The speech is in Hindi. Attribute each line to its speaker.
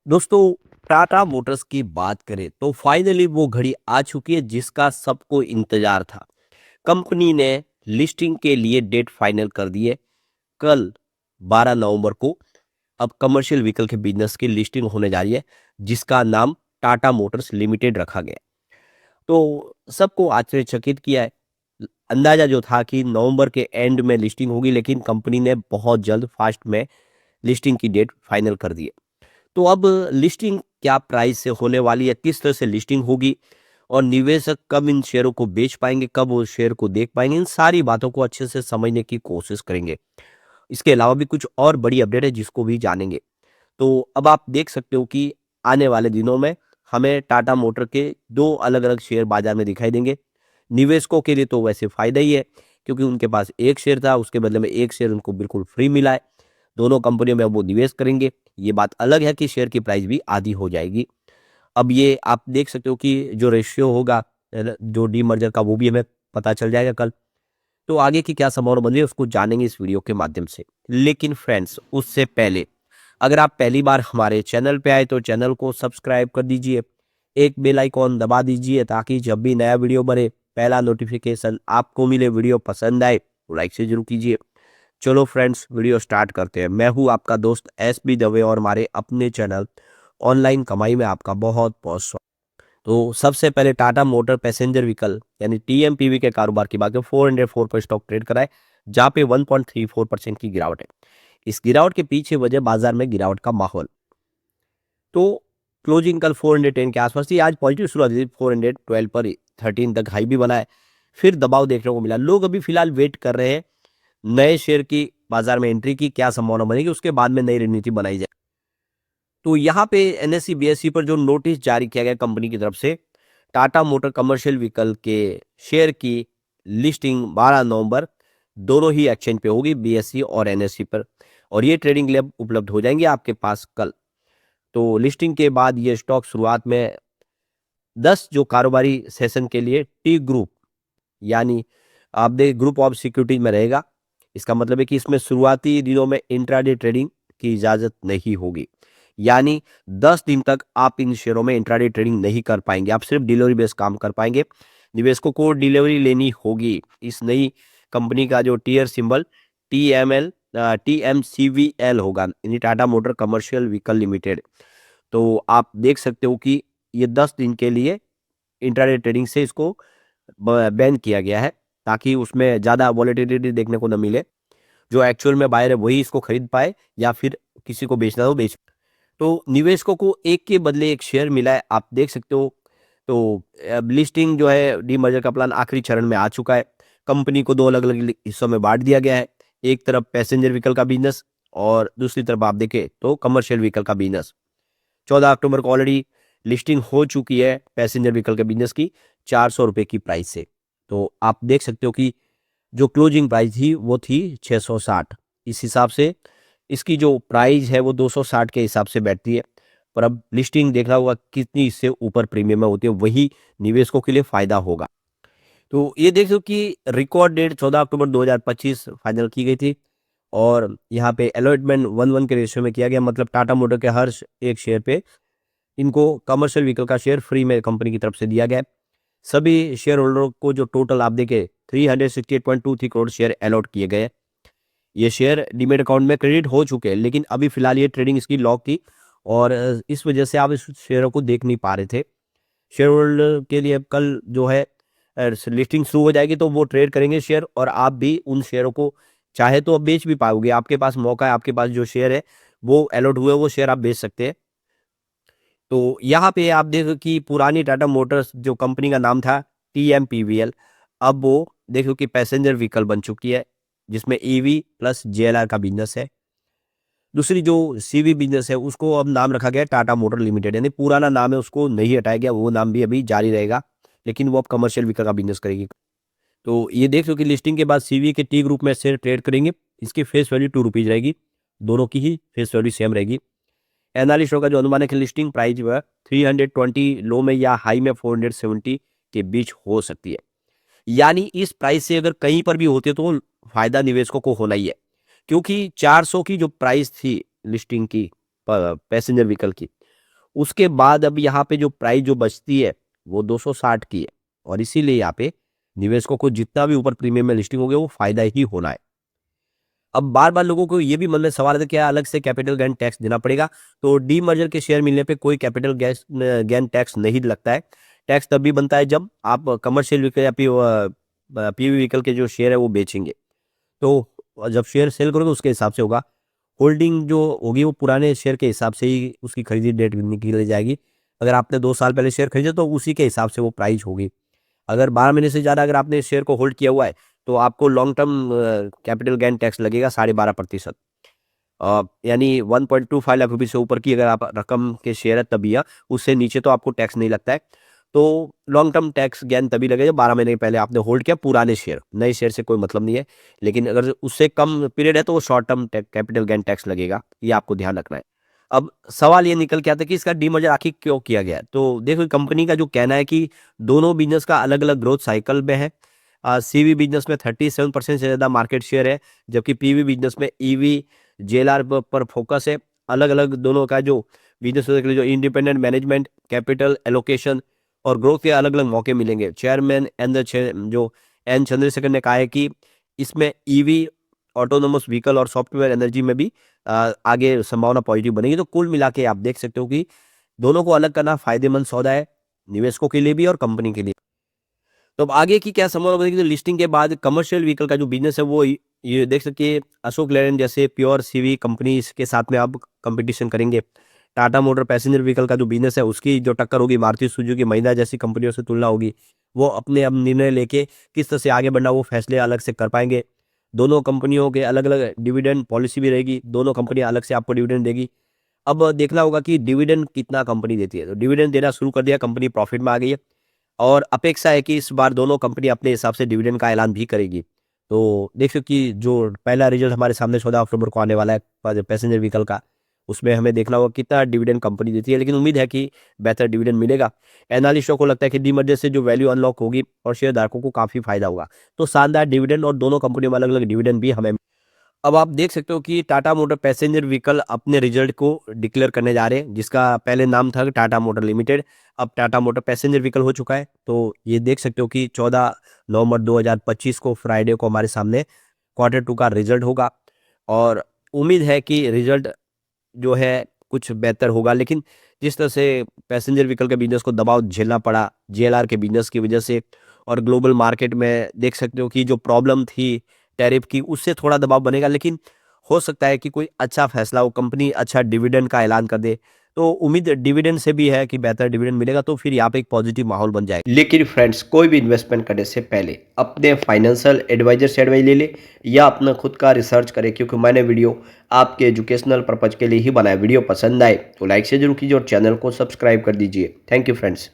Speaker 1: दोस्तों, टाटा मोटर्स की बात करें तो फाइनली वो घड़ी आ चुकी है जिसका सबको इंतजार था। कंपनी ने लिस्टिंग के लिए डेट फाइनल कर दी है। कल 12 नवंबर को अब कमर्शियल व्हीकल के बिजनेस की लिस्टिंग होने जा रही है, जिसका नाम टाटा मोटर्स लिमिटेड रखा गया है। तो सबको आश्चर्यचकित किया है। अंदाजा जो था कि नवंबर के एंड में लिस्टिंग होगी, लेकिन कंपनी ने बहुत जल्द फास्ट में लिस्टिंग की डेट फाइनल कर दी है। तो अब लिस्टिंग क्या प्राइस से होने वाली है, किस तरह से लिस्टिंग होगी और निवेशक कब इन शेयरों को बेच पाएंगे, कब वो शेयर को देख पाएंगे, इन सारी बातों को अच्छे से समझने की कोशिश करेंगे। इसके अलावा भी कुछ और बड़ी अपडेट है जिसको भी जानेंगे। तो अब आप देख सकते हो कि आने वाले दिनों में हमें टाटा मोटर के दो अलग अलग शेयर बाजार में दिखाई देंगे। निवेशकों के लिए तो वैसे फायदा ही है, क्योंकि उनके पास एक शेयर था, उसके बदले में एक शेयर उनको बिल्कुल फ्री मिला है। दोनों कंपनियों में अब वो निवेश करेंगे। ये बात अलग है कि शेयर की प्राइस भी आधी हो जाएगी। अब ये आप देख सकते हो कि जो रेशियो होगा जो डीमर्जर का, वो भी हमें पता चल जाएगा कल। तो आगे की क्या संभावना बन रही है उसको जानेंगे इस वीडियो के माध्यम से। लेकिन फ्रेंड्स, उससे पहले अगर आप पहली बार हमारे चैनल पे आए तो चैनल को सब्सक्राइब कर दीजिए, एक बेल आइकॉन दबा दीजिए ताकि जब भी नया वीडियो बने पहला नोटिफिकेशन आपको मिले। वीडियो पसंद आए तो लाइक से जरूर कीजिए। चलो फ्रेंड्स, वीडियो स्टार्ट करते हैं। मैं हूं आपका दोस्त एस बी दवे और हमारे अपने चैनल ऑनलाइन कमाई में आपका बहुत बहुत स्वागत। तो सबसे पहले टाटा मोटर पैसेंजर व्हीकल यानी टीएमपीवी के कारोबार की बात करें, 404 पर स्टॉक ट्रेड कराए, जहां पे 1.34% की गिरावट है। इस गिरावट के पीछे वजह बाजार में गिरावट का माहौल। तो क्लोजिंग कल 410 के आसपास थी, आज पॉजिटिव शुरुआत हुई 412 पर, 13 तक हाई भी बना है। फिर दबाव देखने को मिला। लोग अभी फिलहाल वेट कर रहे हैं नए शेयर की बाजार में एंट्री की क्या संभावना बनेगी, उसके बाद में नई रणनीति बनाई जाए। तो यहाँ पे एनएससी बीएससी पर जो नोटिस जारी किया गया कंपनी की तरफ से, टाटा मोटर कमर्शियल व्हीकल के शेयर की लिस्टिंग 12 नवंबर दोनों ही एक्सचेंज पे होगी, बीएससी और एनएससी पर। और ये ट्रेडिंग लैब उपलब्ध हो जाएंगे आपके पास कल। तो लिस्टिंग के बाद ये स्टॉक शुरुआत में 10 जो कारोबारी सेशन के लिए टी ग्रुप यानी आप देख ग्रुप ऑफ सिक्योरिटीज में रहेगा। इसका मतलब है कि इसमें शुरुआती दिनों में इंट्राडे ट्रेडिंग की इजाजत नहीं होगी। यानी 10 दिन तक आप इन शेयरों में इंट्राडे ट्रेडिंग नहीं कर पाएंगे, आप सिर्फ डिलीवरी बेस काम कर पाएंगे। निवेशकों को डिलीवरी लेनी होगी। इस नई कंपनी का जो टीयर सिंबल TMCVL होगा, यानी Tata motor commercial vehicle limited. तो आप देख सकते हो कि ये 10 दिन के लिए इंट्राडे ट्रेडिंग से इसको बैन किया गया है, ताकि उसमें ज़्यादा वॉलेटिलिटी देखने को न मिले। जो एक्चुअल में बायर है वही इसको खरीद पाए, या फिर किसी को बेचना हो बेच। तो निवेशकों को एक के बदले एक शेयर मिला है, आप देख सकते हो। तो अब लिस्टिंग जो है डीमर्जर का प्लान आखिरी चरण में आ चुका है। कंपनी को दो अलग अलग हिस्सों में बांट दिया गया है। एक तरफ पैसेंजर व्हीकल का बिजनेस और दूसरी तरफ आप देखें तो कमर्शियल व्हीकल का बिजनेस। 14 अक्टूबर को ऑलरेडी लिस्टिंग हो चुकी है पैसेंजर व्हीकल के बिजनेस की, 400 रुपये की प्राइस से। तो आप देख सकते हो कि जो क्लोजिंग प्राइस थी वो थी 660। इस हिसाब से इसकी जो प्राइस है वो 260 के हिसाब से बैठती है। पर अब लिस्टिंग देखना होगा कितनी इससे ऊपर प्रीमियम में होती है, वही निवेशकों के लिए फायदा होगा। तो ये देख सकते हो कि रिकॉर्ड डेट 14 अक्टूबर 2025 फाइनल की गई थी। और यहाँ पे अलॉटमेंट 1:1 के रेशियो में किया गया, मतलब टाटा मोटर के हर एक शेयर पे इनको कमर्शियल व्हीकल का शेयर फ्री में कंपनी की तरफ से दिया गया है। सभी शेयर होल्डरों को जो टोटल आप देखें 368.23 करोड़ शेयर अलॉट किए गए। ये शेयर डीमेट अकाउंट में क्रेडिट हो चुके हैं, लेकिन अभी फिलहाल ये ट्रेडिंग इसकी लॉक थी और इस वजह से आप इस शेयरों को देख नहीं पा रहे थे। शेयर होल्डर के लिए अब कल जो है लिस्टिंग शुरू हो जाएगी तो वो ट्रेड करेंगे शेयर, और आप भी उन शेयरों को चाहे तो अब बेच भी पाओगे। आपके पास मौका है, आपके पास जो शेयर है वो अलॉट हुए, वो शेयर आप बेच सकते हैं। तो यहाँ पे आप देखो कि पुरानी टाटा मोटर्स जो कंपनी का नाम था TMPVL, अब वो देखो कि पैसेंजर व्हीकल बन चुकी है, जिसमें EV प्लस JLR का बिजनेस है। दूसरी जो CV बिजनेस है उसको अब नाम रखा गया है टाटा मोटर लिमिटेड, यानी पुराना नाम है उसको नहीं हटाया गया, वो नाम भी अभी जारी रहेगा, लेकिन वो अब कमर्शियल व्हीकल का बिजनेस करेगी। तो ये देख लो कि लिस्टिंग के बाद CV के टी ग्रुप में शेयर ट्रेड करेंगे। इसकी फेस वैल्यू ₹2 रहेगी, दोनों की ही फेस वैल्यू सेम रहेगी। एनालिस्टों का जो अनुमान है कि लिस्टिंग प्राइस जो है 320 लो में या हाई में 470 के बीच हो सकती है। यानी इस प्राइस से अगर कहीं पर भी होते तो फायदा निवेशकों को होना ही है, क्योंकि 400 की जो प्राइस थी लिस्टिंग की पैसेंजर व्हीकल की, उसके बाद अब यहाँ पे जो प्राइस जो बचती है वो 260 की है, और इसीलिए यहाँ पे निवेशकों को जितना भी ऊपर प्रीमियम में लिस्टिंग हो गया वो फायदा ही होना है। अब बार-बार लोगों को ये भी मन में सवाल है, क्या अलग से कैपिटल गेन टैक्स देना पड़ेगा? तो डीमर्जर के शेयर मिलने पे कोई कैपिटल गेन टैक्स नहीं लगता है। टैक्स तब भी बनता है जब आप कमर्शियल व्हीकल या पीवी व्हीकल के जो शेयर है वो बेचेंगे। तो जब शेयर सेल करोगे उसके हिसाब से होगा। होल्डिंग जो होगी वो पुराने शेयर के हिसाब से ही उसकी खरीदी डेट निकाली जाएगी। अगर आपने 2 साल पहले शेयर खरीदे तो उसी के हिसाब से वो प्राइस होगी। अगर 12 महीने से ज़्यादा अगर आपने शेयर को होल्ड किया हुआ है, तो आपको long term capital gain tax लगेगा 12.5%। यानी 1.25 लाख रुपए से ऊपर की अगर आप रकम के शेयर है तभी, उससे नीचे तो आपको टैक्स नहीं लगता है। तो लॉन्ग टर्म टैक्स गेन तभी लगेगा जब 12 महीने पहले आपने होल्ड किया पुराने शेयर, नए शेयर से कोई मतलब नहीं है। लेकिन अगर उससे कम पीरियड है तो वो short term capital gain tax लगेगा, ये आपको ध्यान रखना है। अब सवाल ये निकल के आता है कि इसका डीमर्जर आखिर क्यों किया गया है? तो देखो कंपनी का जो कहना है कि दोनों बिज़नेस का अलग-अलग ग्रोथ साइकिल में है। सीवी बिज़नेस में 37% से ज़्यादा मार्केट शेयर है, जबकि पीवी बिज़नेस में ईवी, जेएलआर पर फोकस है। अलग-अलग दोनों का जो बिज़नेस के लिए जो इंडिपेंडेंट मैनेजमेंट, कैपिटल एलोकेशन और ग्रोथ के अलग-अलग मौके मिलेंगे। चेयरमैन जो एन चंद्रशेखर ने कहा है कि इसमें ईवी, ऑटोनोमस व्हीकल और सॉफ्टवेयर एनर्जी में भी आगे संभावना पॉजिटिव बनेगी। तो कुल मिला के आप देख सकते हो कि दोनों को अलग करना फ़ायदेमंद सौदा है, निवेशकों के लिए भी और कंपनी के लिए। तो अब आगे की क्या संभावना बनेगी? तो लिस्टिंग के बाद कमर्शियल व्हीकल का जो बिज़नेस है वो ये देख सकिए अशोक लेलैंड जैसे प्योर सीवी कंपनीज़ के साथ में अब कॉम्पिटिशन करेंगे। टाटा मोटर पैसेंजर व्हीकल का जो बिज़नेस है उसकी जो टक्कर होगी मारुति सुजुकी, महिंद्रा जैसी कंपनियों से तुलना होगी। वो अपने अब निर्णय लेके किस तरह से आगे बढ़ना वो फैसले अलग से कर पाएँगे। दोनों कंपनियों के अलग-अलग डिविडेंड पॉलिसी भी रहेगी, दोनों कंपनियाँ अलग से आपको डिविडेंड देगी। अब देखना होगा कि डिविडेंड कितना कंपनी देती है, तो डिविडेंड देना शुरू कर दिया, कंपनी प्रॉफिट में आ गई है और अपेक्षा है कि इस बार दोनों कंपनी अपने हिसाब से डिविडेंड का ऐलान भी करेगी। तो देखिए कि जो पहला रिजल्ट हमारे सामने 14 अक्टूबर को आने वाला है पैसेंजर व्हीकल का, उसमें हमें देखना होगा कितना डिविडेंड कंपनी देती है, लेकिन उम्मीद है कि बेहतर डिविडेंड मिलेगा। एनालिस्टों को लगता है कि डीमर्जर से जो वैल्यू अनलॉक होगी और शेयरधारकों को काफ़ी फायदा होगा। तो शानदार डिविडेंड और दोनों कंपनियों में अलग-अलग डिविडेंड भी हमें। अब आप देख सकते हो कि टाटा मोटर पैसेंजर व्हीकल अपने रिजल्ट को डिक्लेयर करने जा रहे हैं, जिसका पहले नाम था टाटा मोटर लिमिटेड, अब टाटा मोटर पैसेंजर व्हीकल हो चुका है। तो ये देख सकते हो कि 14 नवंबर 2025 को फ्राइडे को हमारे सामने क्वार्टर 2 का रिजल्ट होगा और उम्मीद है कि रिजल्ट जो है कुछ बेहतर होगा। लेकिन जिस तरह से पैसेंजर व्हीकल के बिज़नेस को दबाव झेलना पड़ा, जेएलआर के बिज़नेस की वजह से और ग्लोबल मार्केट में देख सकते हो कि जो प्रॉब्लम थी टैरिफ की, उससे थोड़ा दबाव बनेगा। लेकिन हो सकता है कि कोई अच्छा फैसला हो, कंपनी अच्छा डिविडेंड का ऐलान कर दे। तो उम्मीद डिविडेंड से भी है कि बेहतर डिविडेंड मिलेगा, तो फिर यहाँ पे एक पॉजिटिव माहौल बन जाएगा। लेकिन फ्रेंड्स, कोई भी इन्वेस्टमेंट करने से पहले अपने फाइनेंशियल एडवाइजर से एडवाइस ले ले या अपना खुद का रिसर्च करें, क्योंकि मैंने वीडियो आपके एजुकेशनल पर्पज के लिए ही बनाया। वीडियो पसंद आए तो लाइक से जरूर कीजिए और चैनल को सब्सक्राइब कर दीजिए। Thank you friends.